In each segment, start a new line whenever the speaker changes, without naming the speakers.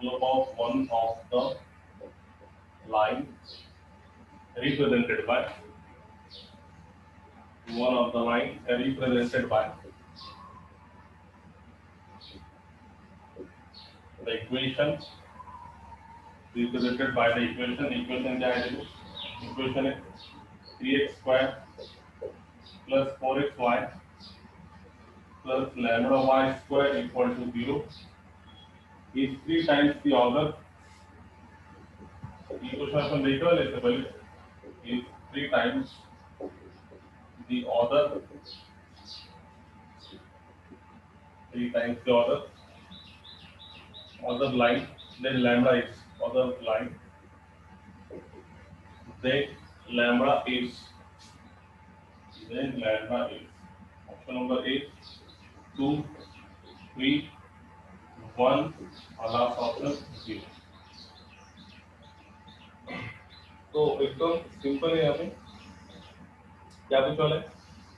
slope of one of the line represented by the equation equation क्या है देखो equation है 3x square plus 4xy plus lambda y square equal to 0 is 3 times the order equation अपन देखा है इससे पहले is 3 times the order 3 times the order line then lambda is other line then lambda is option number A 2 3 1 और last option 0 तो एकदम simple है यहाँ पे क्या पूछा है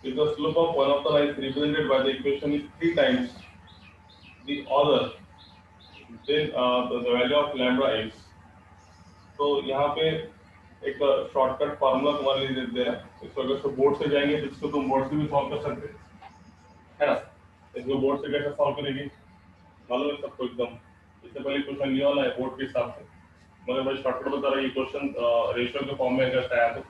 if the slope of one of the lines represented by the equation is 3 times the other then the value of lambda is तो यहाँ पे एक शॉर्टकट फार्मूला तुम्हारे लिए देते हैं इसको अगर तो बोर्ड से जाएंगे तो इसको तुम बोर्ड से भी सॉल्व कर सकते है ना इसको बोर्ड से कैसे सॉल्व करेंगे मालूम है सबको एकदम इससे पहले क्वेश्चन लिया वाला है बोर्ड के हिसाब से मगर मैं शॉर्टकट बता रहा हूँ ये क्वेश्चन रेशियो के फॉर्म में अगर आया तो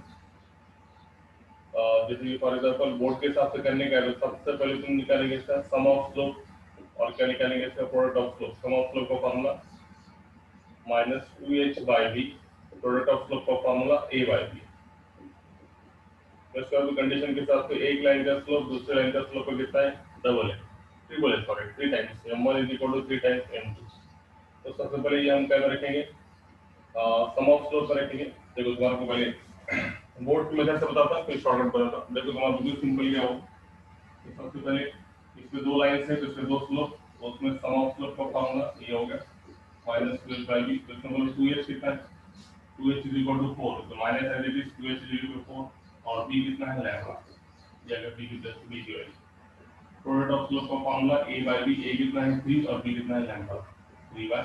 जैसे कि फॉर एग्जांपल बोर्ड के हिसाब से करने का है तो सबसे पहले तुम निकालेंगे इसका सम ऑफ स्लोप और क्या निकालेंगे इसका product of slope sum of slope का formula minus 2h by B product of slope का फार्मूला a बाई बी इसका भी कंडीशन के हिसाब से एक लाइन का स्लोप दूसरे लाइन का स्लोप का कितना है डबल है ट्रिपल है sorry 3 times m1 3 times m2 तो सबसे पहले ये हम क्या रखेंगे सम ऑफ स्लोप पर रखेंगे देखो तुम्हारे को पहले बोर्ड की मेथड से बताता फिर शॉर्टकट बताता देखो तुम्हारा बिल्कुल सिंपल क्या हो तो सबसे पहले इसमें दो लाइंस है तो इसमें दो स्लोप उसमें सम ऑफ स्लोप का फार्मूला ये हो गया माइनस 12 बाई बी तो इसमें बोलो 2h कितना है 2h इज इक्वल टू 4 तो minus as it is 2h is equal to 4 और b कितना है लैम्डा ये अगर b की वैल्यू b की वैल्यू प्रोडक्ट ऑफ स्लोप का formula a by b a कितना है 3 और b कितना है lambda 3 bye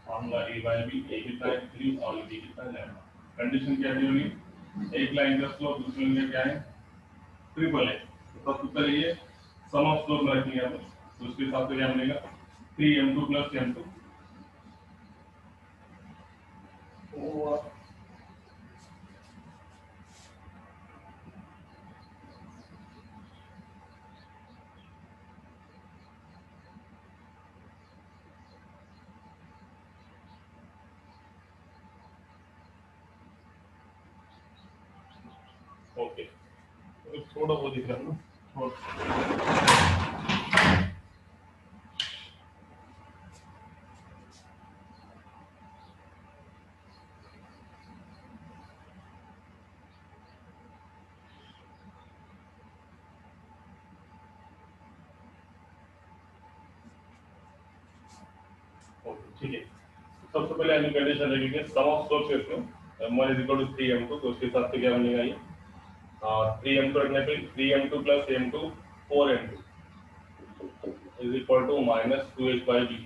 formula a by b a कितना है 3 और b कितना है लैम्डा कंडीशन क्या दी होगी एक लाइन का स्लोप दूसरे लाइन का क्या है ट्रिपल है तो सबसे पहले ये सम ऑफ स्लोप में रखेंगे आप तो उसके हिसाब से क्या बनेगा 3m2 प्लस m2 ओके थोड़ा वो दिख रहा है ना ठीक है सबसे पहले हम कंडीशन रखेंगे सम ऑफ स्लोप के इसमें m1 is equal to 3m2 तो उसके हिसाब से क्या बनेगा ये 3m2 रखने पे 3m2 plus m2 4m2 is equal to minus 2h by b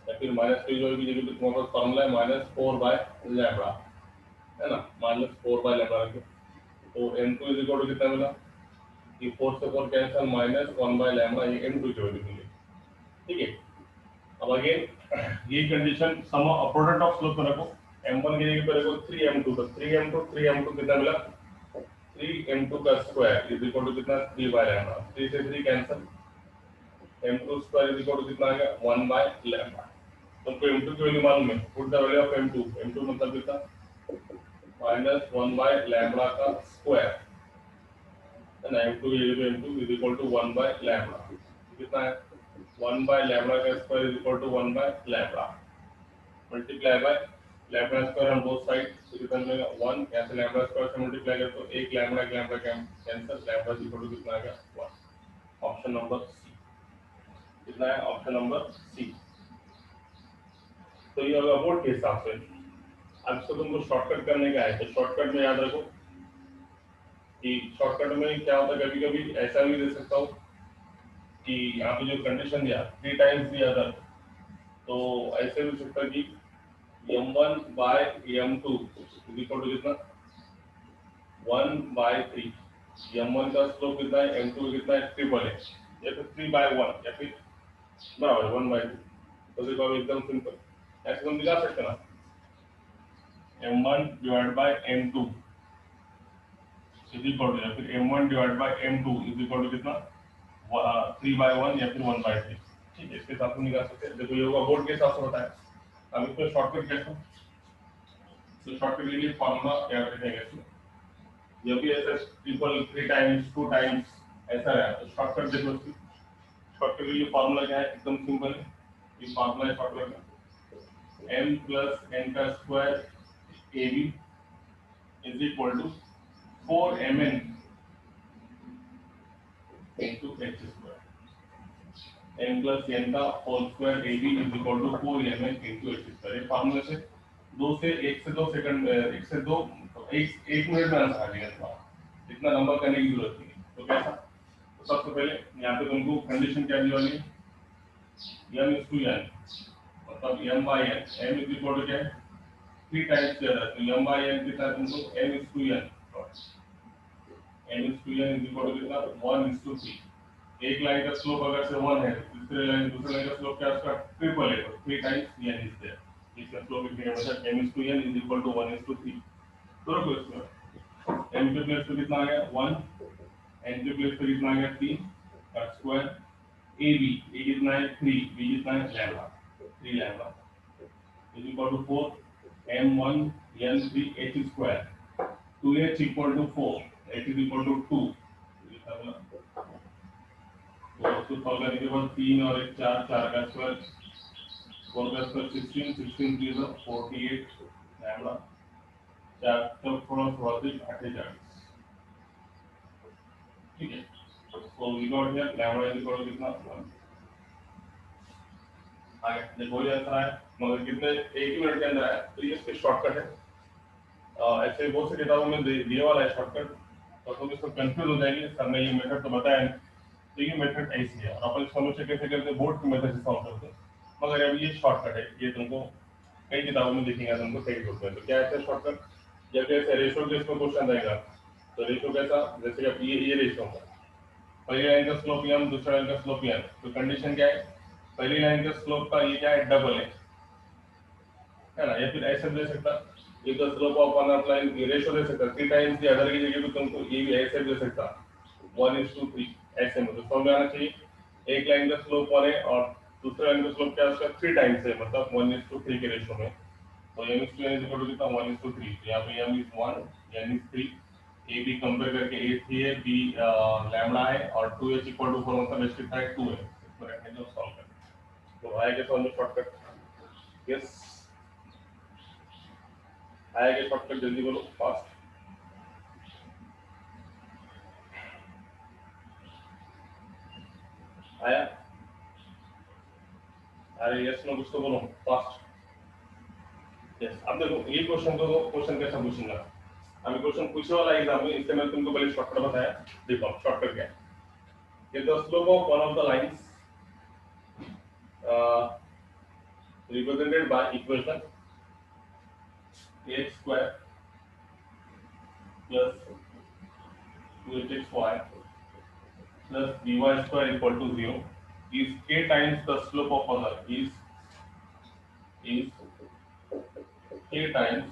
या फिर माइनस 2h बाई b जगह पे तुम्हारे पास फॉर्मूला है माइनस 4 बाय लैम्डा है ना माइनस 4 बाय लैम्डा रखो तो m2 इज इक्वल टू कितना मिला ये 4 से 4 कैंसिल माइनस 1 बाय लैम्डा ये m2 की वैल्यू मिली ठीक है अब अगेन ये condition sum product of slope पर रखो m1 की जगह पर रखो 3m2 तो 3m2 कितना मिला 3m2 का स्क्वायर इज इक्वल टू कितना 3 बाय लैम्डा 3 से 3 cancel m2 square is equal to कितना आ गया 1 बाय लैम्डा तुमको m2 की वैल्यू मालूम है put the value of m2 मतलब कितना माइनस 1 बाय लैम्डा का स्क्वायर है ना m2 is equal to 1 by lambda कितना है 1 बाय लैम्डा का square is equal to 1 by lambda multiply by lambda square on both side तो कितना मिलेगा 1 कैसे लैम्डा स्क्वायर से मल्टीप्लाई करें तो एक lambda cancel lambda is equal to कितना आ गया 1 ऑप्शन नंबर सी कितना है ऑप्शन नंबर सी तो ये होगा बोर्ड के हिसाब से अब इसको तुमको शॉर्टकट करने का है तो शॉर्टकट में याद रखो कि शॉर्टकट में क्या होता है कभी-कभी ऐसा भी दे सकता हूं कि यहाँ पे जो कंडीशन दिया 3 टाइम्स दी अदर तो ऐसे भी सकता कि m1 bye m2 is equal to कितना 1/3। m1 का स्लोप कितना है, m2 कितना है, ट्रिपल है, या फिर 3/1 या फिर बराबर 1/2। तो देखो एकदम सिंपल ऐसे हम निकाल सकते हैं ना, m1 divide by m2 is equal to, या फिर m1 divide by m2 is equal to कितना 3/1 या फिर 1/3। ठीक है, इसके हिसाब से निकाल सकते हैं। देखो ये होगा बोर्ड के हिसाब से बताया। अब इसको शॉर्टकट कैसे, तो शॉर्टकट के लिए फॉर्मूला याद रखेंगे इसमें, जब भी ऐसा ट्रिपल 3 टाइम्स 2 टाइम्स ऐसा है तो शॉर्टकट देखो इसकी। शॉर्टकट के लिए फॉर्मूला क्या है, एकदम सिंपल है। ये फॉर्मूला है शॉर्टकट का, m प्लस n का square ab is equal to 4mn into h square. m plus n का whole square ab is equal to 4mn into h square. ये फॉर्मूले से 1 से 2 सेकंड, 1 से 2 एक मिनट में आंसर आ जाएगा। इतना नंबर करने की जरूरत नहीं है। तो कैसा, तो सबसे पहले यहाँ पे तुमको कंडीशन क्या दी वाली है, m is to n, मतलब m by n, m is equal to क्या है 3 टाइम्स दिया था, तो m by n कितना है तुमको, m is to n, m is to n is equal to कितना 1:3। एक लाइन का स्लोप अगर से 1 है, दूसरे लाइन का स्लोप क्या उसका ट्रिपल है, तो 3 टाइम्स n is there। इसका स्लोप इतने मतलब m is to n is equal to 1:3। तो रखो इसमें m के प्लेस पे कितना आ गया 1, n के प्लेस पे कितना आ गया 3 का स्क्वायर ab, a कितना है 3, b कितना है lambda 3 lambda is equal to 4 m1 n3 h square 2h equal to 4, h is equal to 2। तो उसको सॉल्व करने के बाद 3 और 1 4, 4 का स्क्वायर 4 का स्क्वायर 16, 16 3 is 48 लैम्डा 4 तब थोड़ा सा अधिक 48। ठीक है, तो we got here lambda is equal to कितना 1। आगे देखो ये आंसर है, मगर कितने 1 ही मिनट के अंदर आया। तो ये इसके शॉर्टकट है। ऐसे बहुत सी किताबों में दिया वाला है शॉर्टकट, तो तुम इसको कंफ्यूज हो जाएंगे, सर ने ये मेथड तो बताया नहीं। तो ये मेथड ऐसी है, और अपन इसको हमेशा कैसे करते हैं, बोर्ड की मेथड से सॉल्व करते हैं, मगर अब ये शॉर्टकट है, ये तुमको कई किताबों में दिखेगा, तुमको सही बोलते हैं। तो क्या है शॉर्टकट, जब कैसे रेशियो के इसमें क्वेश्चन आएगा, तो रेशियो कैसा, जैसे कि ये रेशियो होगा, पहली लाइन का स्लोप m, दूसरा लाइन का स्लोप n। तो कंडीशन क्या है, पहली लाइन के स्लोप का ये क्या है डबल है ना, या फिर ऐसे दे सकता, ये the slope of one of line ratio दे सकता 3 टाइम्स, या अदर की जगह पे तुमको ये भी ऐसे दे सकता 1:3 ऐसे में। तो समझ आना चाहिए, एक लाइन का स्लोप 1 है और दूसरा लाइन का स्लोप क्या है उसका 3 टाइम्स है, मतलब 1:3 के रेशियो में। तो m is to n is equal to कितना 1:3। तो यहाँ पे m is 1, n is 3, a b compare करके a 3 है, b लैम्डा है, और 2h इक्वल टू 4 मतलब h कितना है 2 है। इसको रखने दो, सॉल्व करें तो आएगा समझ में शॉर्टकट। यस आएगा शॉर्टकट, जल्दी बोलो फास्ट। आया, अरे यस नो कुछ तो बोलो फास्ट। यस, अब देखो ये क्वेश्चन को, क्वेश्चन कैसा पूछूंगा, अभी क्वेश्चन पूछने वाला एग्जाम में, इससे मैंने तुमको पहले शॉर्टकट बताया। देखो शॉर्टकट क्या है, ये the slope of one of the lines represented by equation ax square plus 2hxy plus by square equal to 0 is k times the slope of other is k times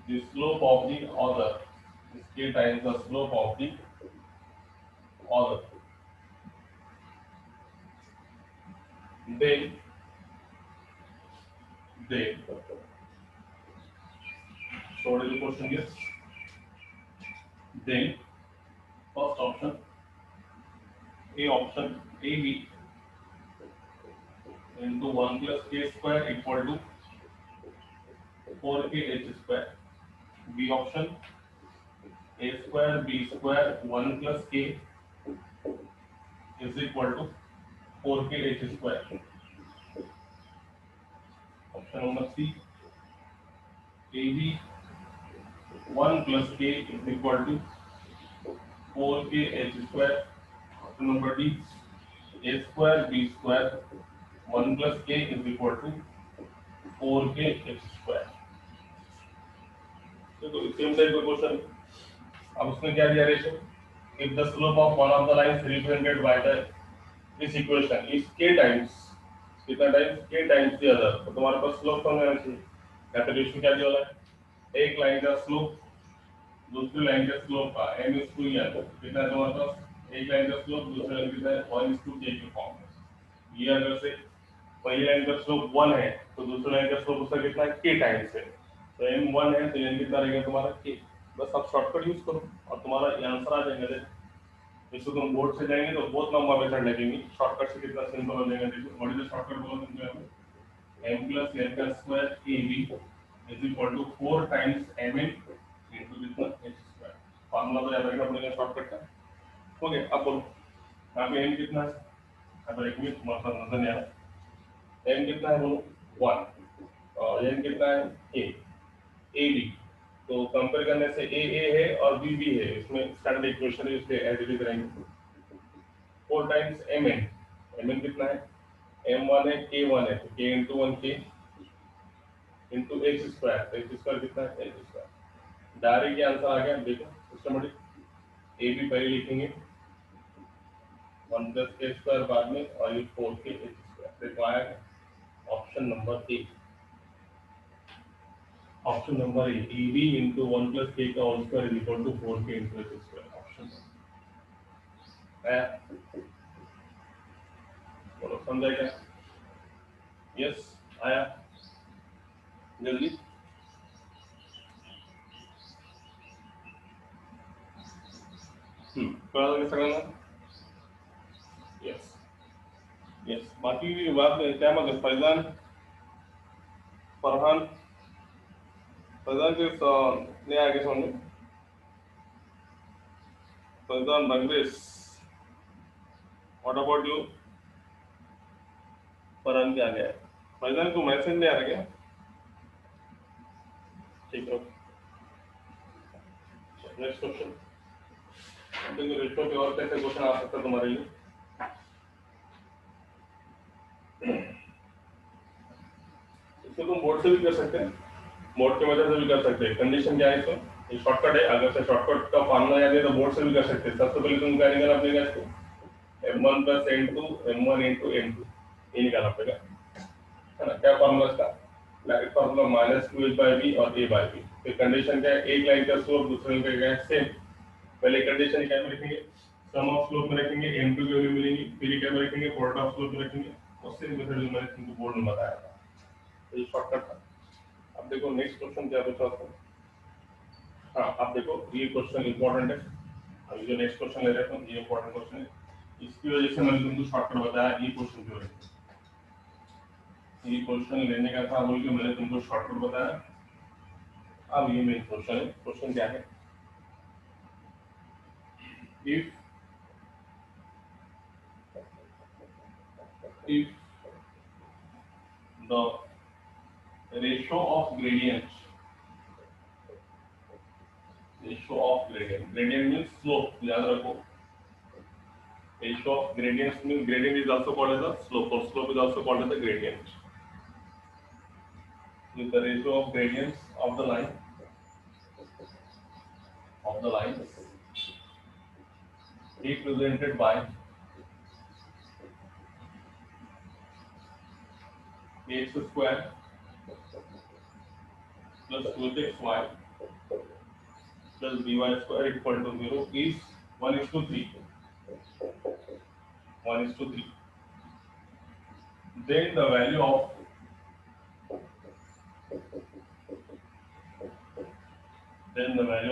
the slope of the other is k times the slope of the other, then so what is the question here, then first option a option ab into 1 plus k square equal to 4k h square, b option a square b square 1 plus k is equal to 4k h square, option number c ab 1 plus k is equal to 4k h square, option number d a square b square 1 plus k is equal to 4k x square. तो same type का question, अब उसने क्या दिया ratio, if the slope of one of the lines represented by the this equation is k times, कितना times, k times the other, तो तुम्हारे पास slope कौन होना चाहिए, या तो रेशियो क्या दिया वाला है, एक लाइन का स्लोप दूसरी लाइन के स्लोप का m is to n, कितना है तुम्हारे पास, एक लाइन का स्लोप दूसरी लाइन कितना है 1 is to k के फॉर्म में। ये अगर से पहली लाइन का स्लोप 1 है तो दूसरी लाइन का स्लोप उसका कितना है k टाइम्स है, तो m 1 है तो n कितना रहेगा तुम्हारा k। बस आप शॉर्टकट यूज करो और तुम्हारा आंसर आ जाएगा। देखो इसको तुम बोर्ड से जाएंगे तो बहुत लंबा मेथड लगेगी, शॉर्टकट से कितना सिंपल हो जाएगा। देखो व्हाट इज द शॉर्टकट बोलो तुमको यहाँ पे, m plus n का square ab is equal to 4 times mn into कितना h स्क्वायर। फार्मूला तो याद रखना पड़ेगा शॉर्टकट का। ओके अब बोलो यहाँ पे m कितना है, अब एक मिनट मतलब नजर नहीं आ रहा, m कितना है बोलो 1 और n कितना है a ab, तो कंपेयर करने से a है और b है, इसमें स्टैंडर्ड इक्वेशन है इसलिए एज इट इज रहेंगे। 4 टाइम्स mn कितना है, m1 है k1 है तो k into 1 k into x square, तो x स्क्वायर कितना है h स्क्वायर। डायरेक्ट ये आंसर आ गया। देखो सिस्टमेटिक, a भी पहले लिखेंगे 1 प्लस के स्क्वायर बाद में और ये 4k h स्क्वायर, देखो आया option number A, option number A ab into 1 plus k का whole square is equal to 4k into h square, option आया। बोलो समझा क्या, यस आया जल्दी। थोड़ा कैसा करना, यस यस। बाकी भी बात में क्या मतलब फैजान फरहान, फैजान के नहीं आगे समझ, Faizan Bangladesh, what about you, Farhan क्या गया है, फैजान को मैसेज नहीं आ रहा क्या, ठीक है। नेक्स्ट क्वेश्चन, देखो रेशो पे और कैसे क्वेश्चन आ सकता है तुम्हारे लिए। इसको तुम बोर्ड से भी कर सकते हैं, बोर्ड की वजह से भी कर सकते हैं। कंडीशन क्या है इसको, ये शॉर्टकट है, अगर से शॉर्टकट का फार्मूला याद है तो बोर्ड से भी कर सकते हैं। सबसे पहले तुम क्या निकालना पड़ेगा, इसको m1 plus n2 m1 into n2 ये निकालना पड़ेगा, है ना। क्या फार्मूला इसका, डायरेक्ट फार्मूला माइनस 2h/b और a by b। फिर कंडीशन क्या है, एक लाइन का स्लोप दूसरे लाइन का क्या है सेम, पहले कंडीशन क्या में रखेंगे, सम ऑफ स्लोप में रखेंगे, m2 की वैल्यू मिलेगी, फिर क्या में रखेंगे, प्रोडक्ट ऑफ स्लोप में रखेंगे, और सेम मेथड जो मैंने तुमको बोर्ड में बताया था, तो ये शॉर्टकट था। अब देखो नेक्स्ट क्वेश्चन क्या बचा था। हाँ अब देखो ये क्वेश्चन इंपॉर्टेंट है, अभी जो नेक्स्ट क्वेश्चन ले रहे हैं ये इंपॉर्टेंट क्वेश्चन है, इसकी वजह से मैंने तुमको शॉर्टकट बताया। ये क्वेश्चन क्यों है, ये क्वेश्चन लेने का था बोल के मैंने तुमको शॉर्टकट बताया। अब ये मेन क्वेश्चन है, क्वेश्चन क्या है, if the ratio of gradient means slope, याद रखो, ratio of gradients means gradient is also called as a slope or slope is also called as a gradient. With the ratio of gradients of the lines represented by x square plus 2xy plus by square equal to 0 is 1:3. 1:3. Then the value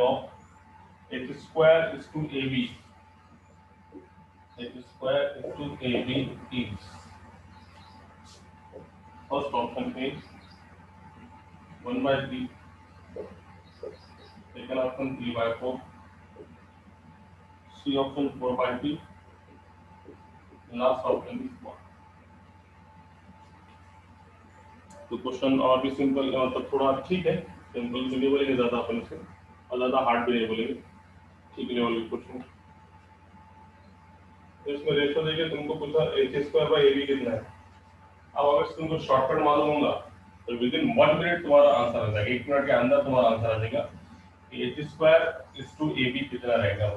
of x square is to ab. X square is to ab is, first option is 1/3, second option 3/4, C option 4/3, last option is 1। तो question और भी simple मतलब थोड़ा ठीक है, simple भी नहीं बोलेंगे ज्यादा अपन इसे और ज्यादा हार्ड भी नहीं बोलेंगे, ठीक लेवल के क्वेश्चन। तो इसमें रेशियो देखिए तुमको पूछा h² बाई ab कितना है, अब अगर तुमको शॉर्टकट मालूम होगा तो विद इन 1 मिनट तुम्हारा आंसर आ जाएगा, 1 मिनट के अंदर तुम्हारा आंसर आ जाएगा H square is to A B कितना रहेगा।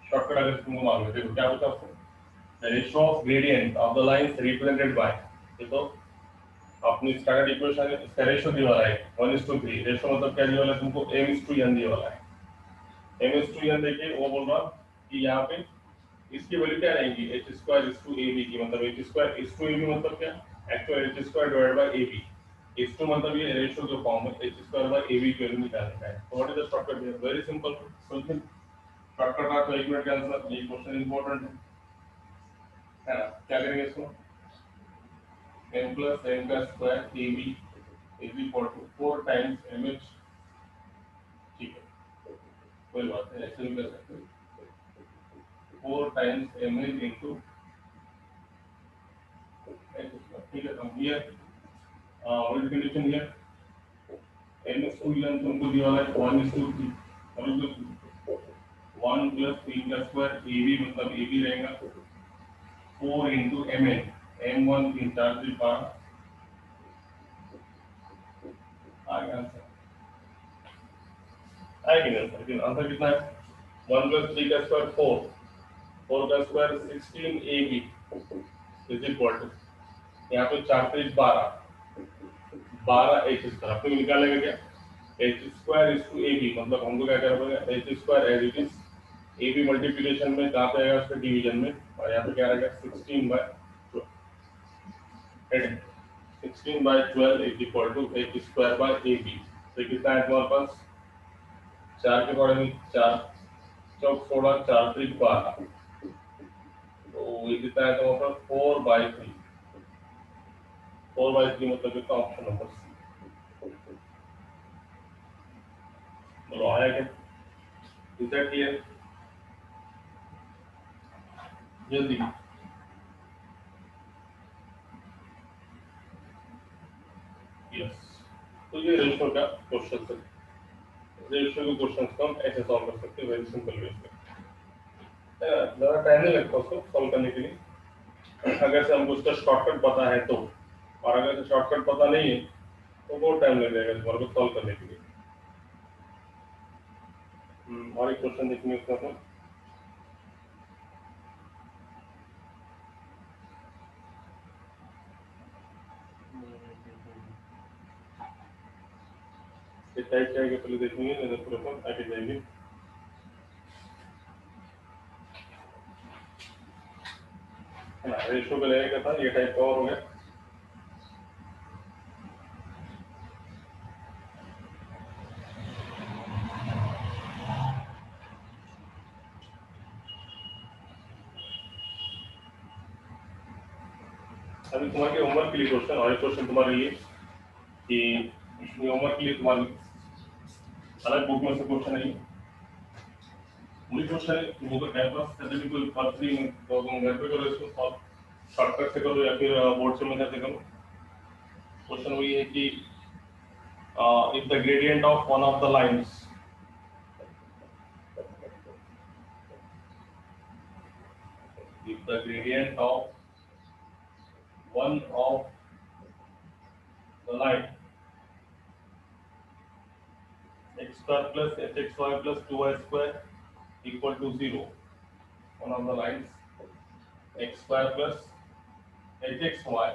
शॉर्टकट अगर तुमको मालूम है देखो क्या होता है आपको, the ratio of gradient of the lines represented bye, देखो अपनी स्टैंडर्ड इक्वेशन इसका रेशियो दिया हुआ है 1:3, रेशियो मतलब क्या दिया हुआ है तुमको m/n दिया हुआ है, m/n देखिए वो बोल रहा कि यहाँ पे इसकी वैल्यू क्या रहेगी h square is to ab की, मतलब h square is to ab मतलब क्या, actual h square divided by ab, इस टू मतलब ये रेशियो जो फॉर्म है h स्क्वायर बाय ab की वैल्यू निकालने का है। तो what is the shortcut here, very simple solution, shortcut आ तो 1 मिनट के आंसर, ये क्वेश्चन इंपॉर्टेंट है ना। क्या करेंगे इसको, m plus n का square ab is equal to 4 times mh, ठीक है कोई बात नहीं ऐसे भी कर सकते हैं, 4 times mh into h square, ठीक है। हम here what is condition here, n square तुमको दिया हुआ है 1:3, मतलब 1 plus 3 का स्क्वायर ab मतलब ab रहेगा 4 into mn, m1 3 4 3 12, आगे आंसर आएगा आंसर, लेकिन आंसर कितना है 1 plus 3 का स्क्वायर 4, 4 का square 16 ab is equal to, यहाँ पे 4 3 12, 12 एच स्क्वायर आपको निकालेगा क्या, H square is to A B, मतलब हमको क्या करना पड़ेगा H square as it is A B multiplication में कहाँ पे आएगा उसका डिवीजन में, और यहाँ पे क्या रहेगा 16/12 is equal to H square by A B. तो कितना है तुम्हारे पास 4 के पड़े में 4 चौक 16 4 3 12, तो ये कितना है तुम्हारे पास 4/3, 4/3 मतलब कितना, ऑप्शन नंबर सी। बोलो आया क्या, इज दैट क्लियर, जल्दी। यस, तो ये रेशियो का क्वेश्चन है, रेशियो के क्वेश्चंस को हम ऐसे सॉल्व कर सकते हैं वेरी सिंपल वे में, ज़्यादा टाइम नहीं लगता उसको सॉल्व करने के लिए, अगर से हमको उसका शॉर्टकट पता है तो, और अगर से शॉर्टकट पता नहीं है तो बहुत टाइम लग जाएगा तुम्हारे को सॉल्व करने के लिए। और एक क्वेश्चन देखेंगे उसका तो, ये टाइप क्या है पहले देखेंगे, नजर पूरे पर आगे जाएंगे। है ना, रेशियो का लगेगा था, ये टाइप का और हो गया। अभी तुम्हारे होमवर्क के लिए क्वेश्चन, और एक क्वेश्चन तुम्हारे लिए कि ये होमवर्क के लिए तुम्हारे अलग बुक में से क्वेश्चन है, वही क्वेश्चन है, तुमको टाइम पास करने में कोई फर्क नहीं है, तो तुम घर पे करो इसको सॉल्व, शॉर्टकट से करो या फिर बोर्ड से मदद से करो। क्वेश्चन वही है कि if the gradient of one of the lines if the gradient of one of the line x square plus hxy plus 2y square equal to 0, one of the lines x square plus hxy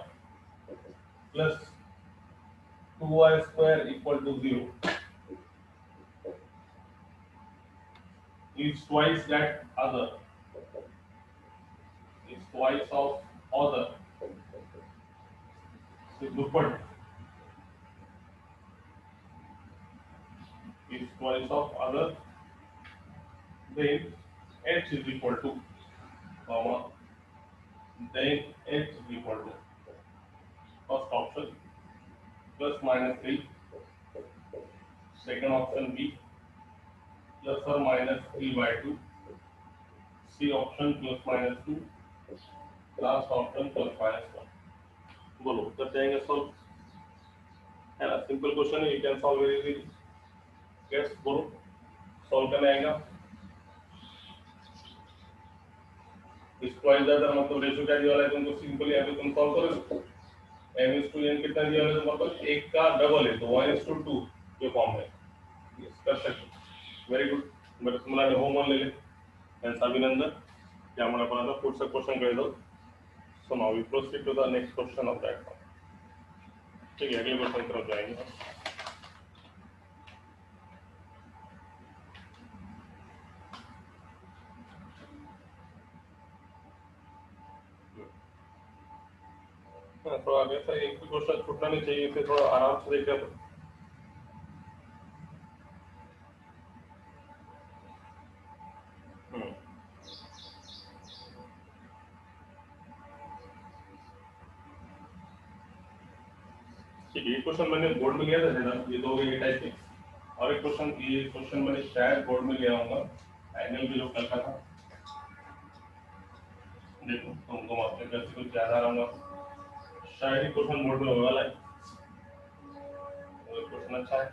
plus 2y square equal to 0 is twice that other, is twice of other, so duppad is twice of other, then h is equal to comma, then h is equal to first option plus minus 3, second option B plus or minus 3/2, C option plus minus 2, last option plus minus 1। बोलो कर जाएंगे solve, है ना, simple question है, you can solve very easily, गेट्स बोलो solve करने आएगा। इस ट्वाइस दैट मतलब रेशियो क्या दिया वाला है तुमको, सिंपली अभी तुम सॉल्व करोगे m/n कितना दिया है तो मतलब 1 का डबल है तो 1:2 के फॉर्म में कर सकते। वेरी गुड, बरं तुम्हाला होमवर्क ले ले त्यांचा अभिनंदन। त्यामुळे आपण आता पुढचा क्वेश्चन कडे जाऊ। So now we proceed to the next question of that. ठीक है, अगले क्वेश्चन की तरफ जाएंगे। थोड़ा ऐसा एक भी क्वेश्चन छूटना नहीं चाहिए, इसे थोड़ा आराम से देखते हैं। ठीक है, ये क्वेश्चन मैंने बोर्ड में लिया था ना, ये दो ये टाइप के। और एक क्वेश्चन, ये क्वेश्चन मैंने शायद बोर्ड में लिया होगा, एंगल भी जो कल का था। देखो तुमको अपने घर से कुछ याद आ रहा होगा, शायद ही क्वेश्चन बोर्ड में होने वाला है। क्वेश्चन अच्छा है,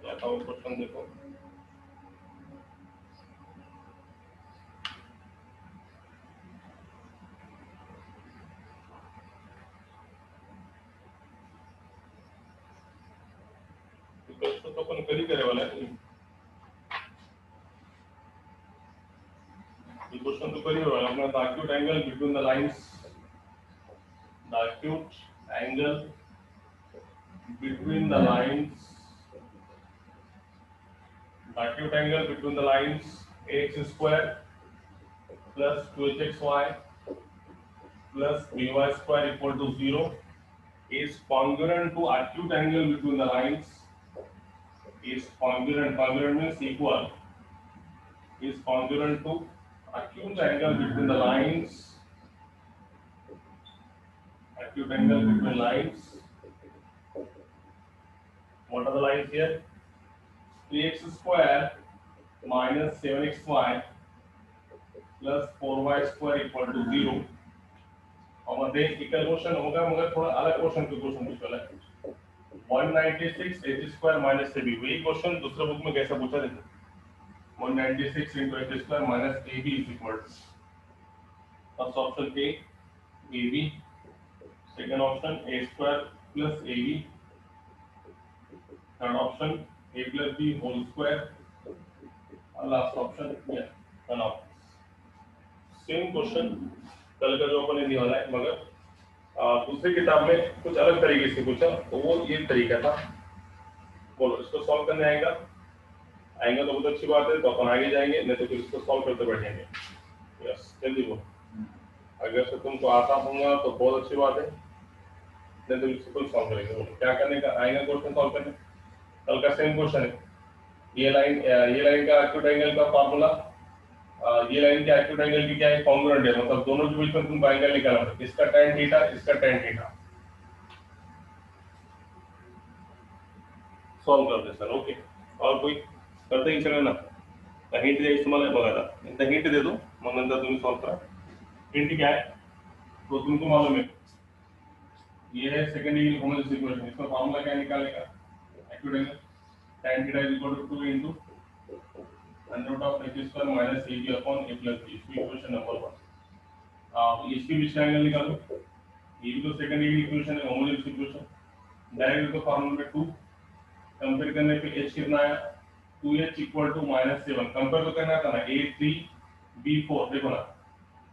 क्या था वो क्वेश्चन देखो। तो अपन कल ही करे वाला है, ये क्वेश्चन तो कल ही वाला है। अपना acute angle between the lines, the acute angle between the lines, the acute angle between the lines ax square plus 2hxy plus by square equal to 0 is congruent to acute angle between the lines, is congruent, congruent means equal, is congruent to acute angle between the lines, acute angle between lines. What are the lines here? 3x square minus 7xy plus 4y square equal to 0 और मध्ये equal question होगा, मगर थोड़ा अलग question के question पूछा है। 196 h square minus ab, वही क्वेश्चन दूसरे बुक में कैसा पूछा था? 196 into h square minus ab is equal to, first option a ab, second option a square plus ab, third option a plus b whole square, और last option ये run out. Same question कल का जो अपन ने दिया है, मगर दूसरी किताब में कुछ अलग तरीके से पूछा, तो वो ये तरीका था। बोलो इसको सॉल्व करने आएगा, आएगा तो बहुत अच्छी बात है, तो अपन आगे जाएंगे, नहीं तो फिर इसको सॉल्व करते बैठेंगे। यस, जल्दी बोलो, अगर से तुमको आता होगा तो बहुत अच्छी बात है, नहीं तो इसको सॉल्व करेंगे। बोलो क्या करने का आएगा क्वेश्चन सॉल्व करने। कल का सेम क्वेश्चन है, ये लाइन का एक्यूट एंगल का फार्मूला, ये लाइन के एक्यूट एंगल की क्या है, कॉन्ग्रुएंट है, मतलब दोनों के बीच में तुमको एंगल निकालना है, इसका tan थीटा, इसका tan थीटा। सॉल्व कर दे सर, ओके। और कोई करते ही चले ना, हिंट द्यायची तुम्हाला बघा आता, एकदा हिंट देतो मग नंतर तुम्ही सॉल्व करा। हिंट क्या है तो तुमको मालूम है, ये है सेकंड डिग्री होमोजेनियस इक्वेशन, इसका फार्मूला क्या निकालेगा, acute angle tan theta is equal to 2 into under of h square minus ab upon a plus b, इसकी इक्वेशन नंबर 1। इसके बीच का एंगल निकालो, ये भी तो सेकंड डिग्री इक्वेशन है, होमोजेनियस इक्वेशन। डायरेक्ट तो फार्मूला में 2 कंपेयर करने पे h कितना आया, 2h इक्वल टू -7, कंपेयर तो करना था ना, a3 b4, देखो ना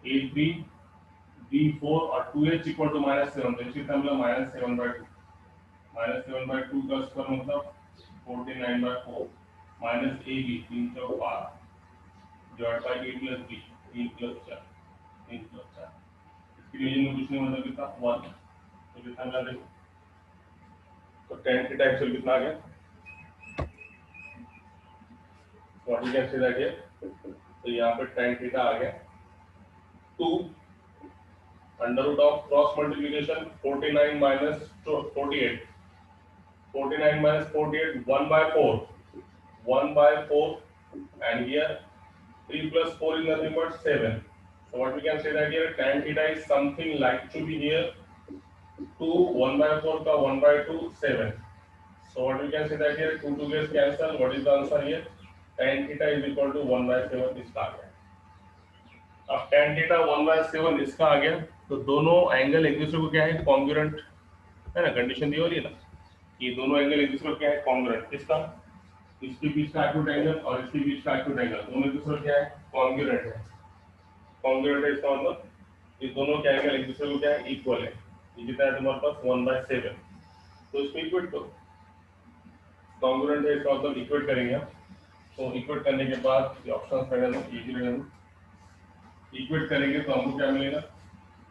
a3 b4 और 2h इक्वल टू -7, तो इसका मतलब -7/2, -7/2 का स्क्वायर मतलब 49/4 minus ab 3 Chowk 12 divide by a plus b 3 plus 4 3 plus 4, इसकी डिवीजन में कुछ नहीं मतलब कितना 1, तो कितना मिला देखो, तो tan थीटा एक्चुअल कितना आ गया, what you can say that here, तो यहाँ पे tan थीटा आ गया 2 under root of cross multiplication 49 minus 48, 49 minus 48 1/4, 1/4, and here 3 plus 4 is nothing but 7. So what we can say that here tan theta is something like to be here 2 1/4 का 1/2 7. So what we can say that here 2 2 gets cancel. What is the answer here? Tan theta is equal to 1/7 इसका आ गया। अब tan theta 1/7 इसका आ गया, तो दोनों angle एक दूसरे को क्या है, कॉन्ग्रुएंट है ना, कंडीशन दी हो रही है ना, ये दोनों एंगल एक दूसरे को क्या है, कॉन्ग्रुएंट। किसका, इसके बीच का एक्यूट एंगल और इसके बीच का एक्यूट एंगल दोनों एक दूसरे को क्या है, कॉन्ग्रुएंट है। कॉन्ग्रुएंट है इसका मतलब ये दोनों के एंगल एक दूसरे को क्या है, इक्वल है। ये कितना है तुम्हारे पास, 1/7। तो इसको इक्वेट करो, कॉन्ग्रुएंट है इसका मतलब इक्वेट करेंगे हम। तो इक्वेट करने के बाद ये ऑप्शन पहले लो, इजी रहेगा। इक्वेट करेंगे तो हमको क्या मिलेगा,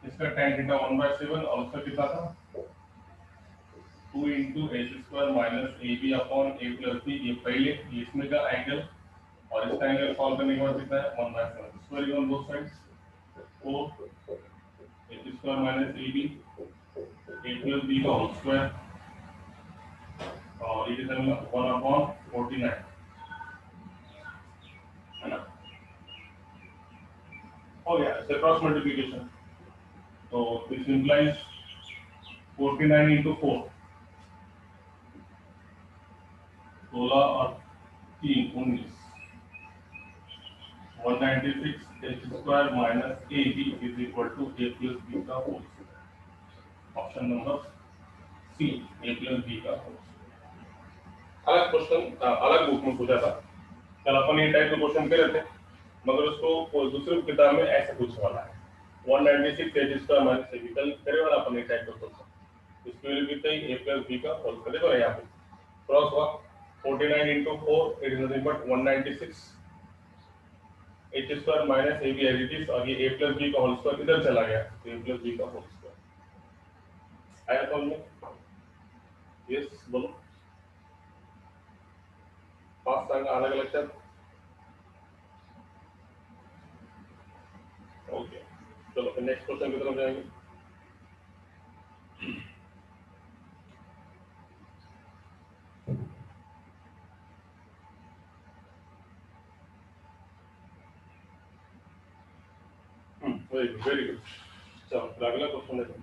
इसका tan थीटा 1/7 और उसका कितना था, 2 into H square minus A B upon A plus B. ये पहले इसमें का एंगल और इसका एंगल सॉल्व करने के बाद कितना है, 1/7 square on both sides, 4 H square minus A B A plus B का होल स्क्वायर और ये कितना मिला, 1/49 है ना, हो गया। इससे क्रॉस मल्टीप्लिकेशन, तो दिस इंप्लाइज 49 इंटू 4, 16 और 3 19, 196 H square minus A B is equal to A plus B का whole square. Option number C, A plus B का होल स्क्वायर। अलग क्वेश्चन अलग बुक में पूछा था, कल अपन ये टाइप के क्वेश्चन कर रहे थे, मगर उसको दूसरी किताब में ऐसे पूछने वाला है, 196 H square minus A B, कल करे वाला अपन ये टाइप का क्वेश्चन। इसके लिए भी सही ए प्लस बी का होल स्क्वायर। देखो यहाँ पे क्रॉस हुआ, 49 into 4 it is nothing but 196 H square minus A B as it is, और ये ए प्लस बी का होल स्क्वायर इधर चला गया, तो ए प्लस बी का होल स्क्वायर आया समझ में। यस बोलो, पांच संग अलग अलग चल। ओके चलो फिर नेक्स्ट क्वेश्चन की तरफ जाएंगे। Very good very good. चलो फिर अगला क्वेश्चन देखो।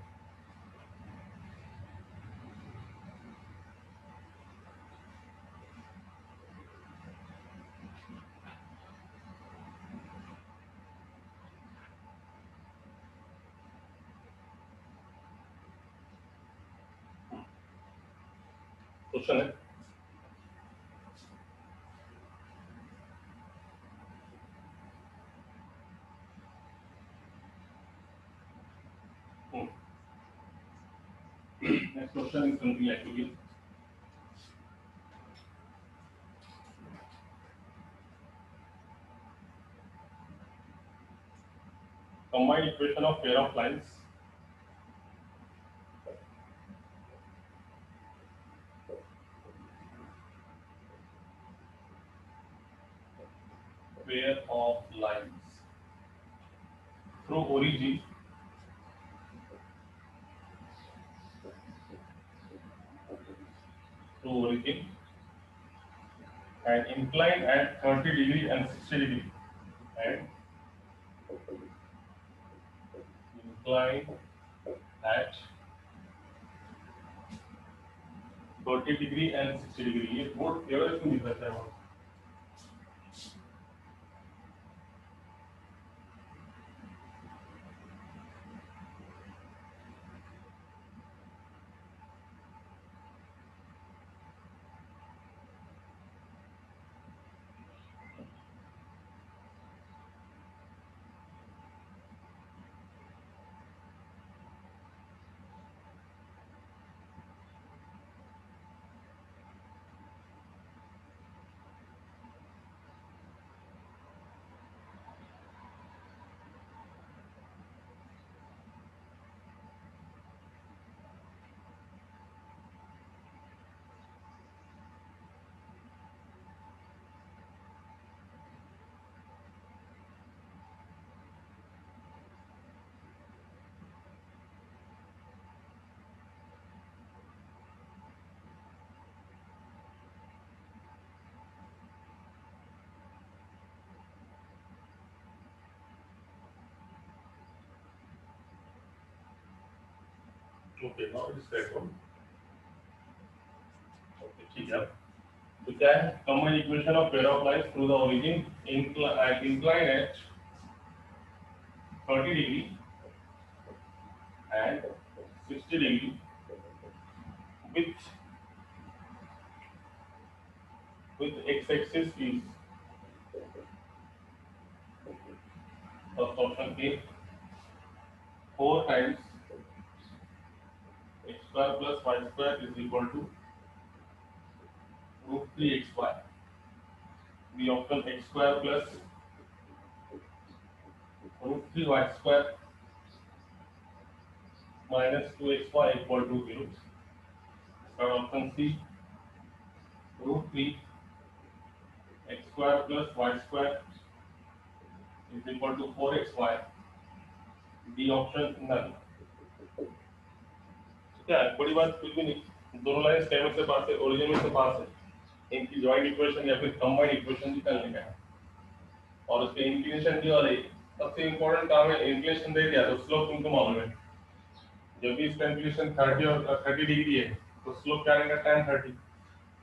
क्वेश्चन है, next question is something like to give combined equation of pair of lines through origin and incline at 30 degree and 60 degree and incline at 30 degree and 60 degree। ये board केवल इसमें दिख रहा है। Okay now it is correct one. Okay ठीक है, तो क्या है, combine equation of pair of lines through the origin incline at 30 degree and 60 degree with x-axis is first option A 4 times x square plus y square is equal to root 3xy. B option x square plus root 3y square minus 2xy equal to 0. Third option C root 3 x square plus y square is equal to 4xy. D option none. क्या है बड़ी बात कुछ भी नहीं, दोनों line stem से पास है, ओरिजिन में से पास है, इनकी जॉइंट इक्वेशन या फिर कंबाइंड इक्वेशन निकालने का है और उसके इंक्लिनेशन दी वाले सबसे इंपॉर्टेंट काम है इंक्लिनेशन दे दिया तो स्लोप तुमको मालूम है, जब भी इसका इंक्लिनेशन 30 और 30 डिग्री है तो स्लोप क्या रहेगा tan 30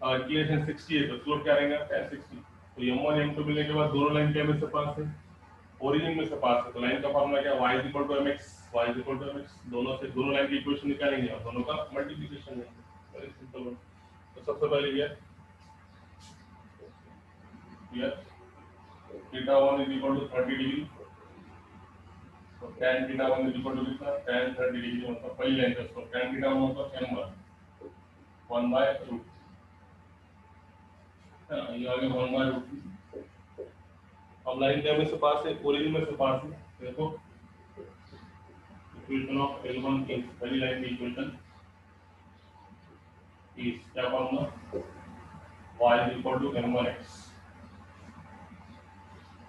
और इंक्लिनेशन 60 है तो स्लोप क्या रहेगा tan 60। तो m1 m2 मिलने के बाद दोनों लाइन क्या में से पास है, ओरिजिन में से पास है, तो लाइन का फॉर्मूला क्या y mx y mx, दोनों से दोनों लाइन की इक्वेशन निकालेंगे और दोनों का मल्टीप्लिकेशन है, वेरी सिंपल वन। तो सबसे पहले ये theta 1 is equal to 30 degree, तो tan theta 1 is equal to कितना tan 30 डिग्री, मतलब पहली लाइन का स्लोप tan थीटा 1 मतलब m1 1 by root, हां ये आ गया 1 by root। अब लाइन क्या में से पास है, ओरिजिन में से पास है, देखो इक्वेशन ऑफ L1 is पहली लाइन की इक्वेशन is क्या formula y is equal to m1x।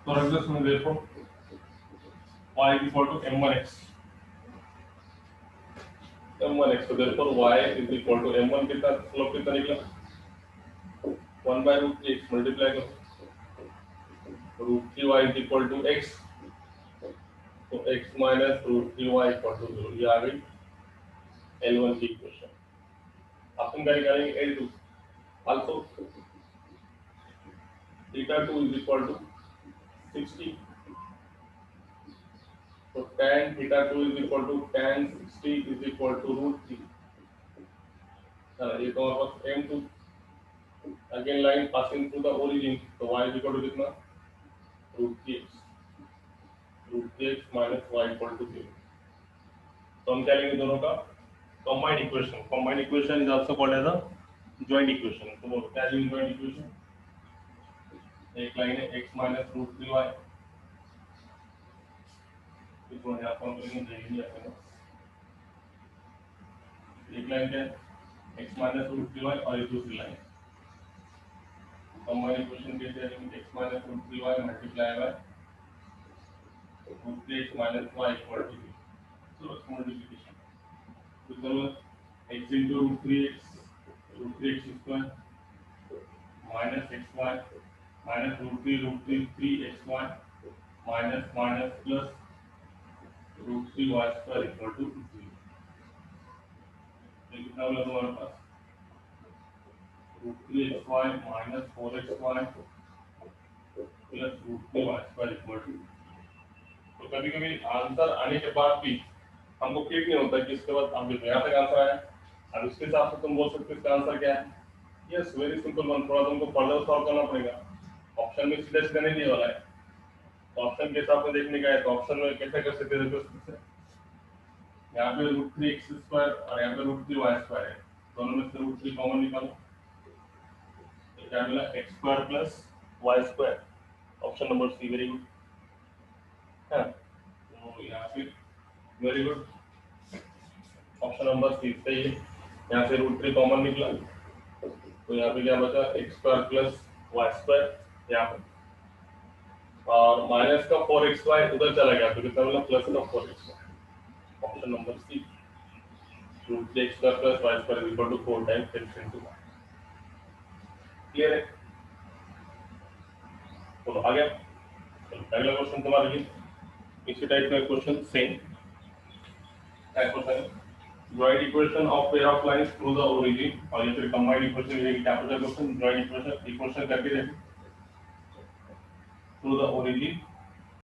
तो रख दो इसमें, देखो y is equal to m1x, तो therefore y is equal to m1 कितना स्लोप कितना निकला 1 by root 3x मल्टीप्लाई करो root 3y is equal to x, तो x minus root 3y equal to 0, ये आ गई L1 की इक्वेशन। अब तुम क्या निकालेंगे L2, also theta 2 is equal to 60, so tan theta 2 is equal to tan 60 is equal to root 3, ये तो हमारे पास m2 again line passing through the origin, तो y is equal to कितना root 3x minus y equal to 0। तो हम क्या लेंगे दोनों का combined equation is also called as a joint equation। तो वो क्या है joint equation, एक लाइन है x minus root 3y, इसको यहाँ पर करेंगे जाएंगे अपने, एक लाइन है x minus root 3y और ये दूसरी लाइन combined equation के लिए x minus root 3y multiply by root 3x minus y equal to 0, so it's multiplication, so x into root 3x square minus xy minus root 3 3xy minus plus root 3y square equal to 0। ये कितना होगा तुम्हारे पास root 3xy minus 4xy plus root 3y square equal to। तो कभी कभी answer आने के बाद भी हमको क्लिक नहीं होता कि इसके बाद अब यहाँ तक आंसर आया, अब इसके हिसाब से तुम बोल सकते हो इसका आंसर क्या है। यस वेरी सिंपल वन, थोड़ा तुमको फर्दर सॉल्व करना पड़ेगा, ऑप्शन में सीधा सीधा नहीं दिया वाला है, तो ऑप्शन के हिसाब से देखने का है, तो ऑप्शन में कैसे कर सकते हैं, यहाँ पे रूट 3x स्क्वायर और यहाँ पे रूट 3y स्क्वायर है, दोनों में से रूट 3 कॉमन निकालो, तो क्या मिला x square plus y square, option number C very good है। तो यहाँ पे very good option number C सही है, यहाँ से रूट 3 कॉमन निकला, तो यहाँ पे क्या बचा x square plus y square यहाँ पे, और माइनस का 4xy उधर चला गया तो कितना मिला प्लस का 4xy, option number C root 3x square plus y square equal to 4 times x into y। Clear है, तो आ गया। अगला क्वेश्चन तुम्हारे लिए इसी टाइप का क्वेश्चन सेम टाइप होता है, joint equation of pair of lines through the origin, और ये फिर combined equation ये कैपिटल क्वेश्चन joint equation करके देखो through the origin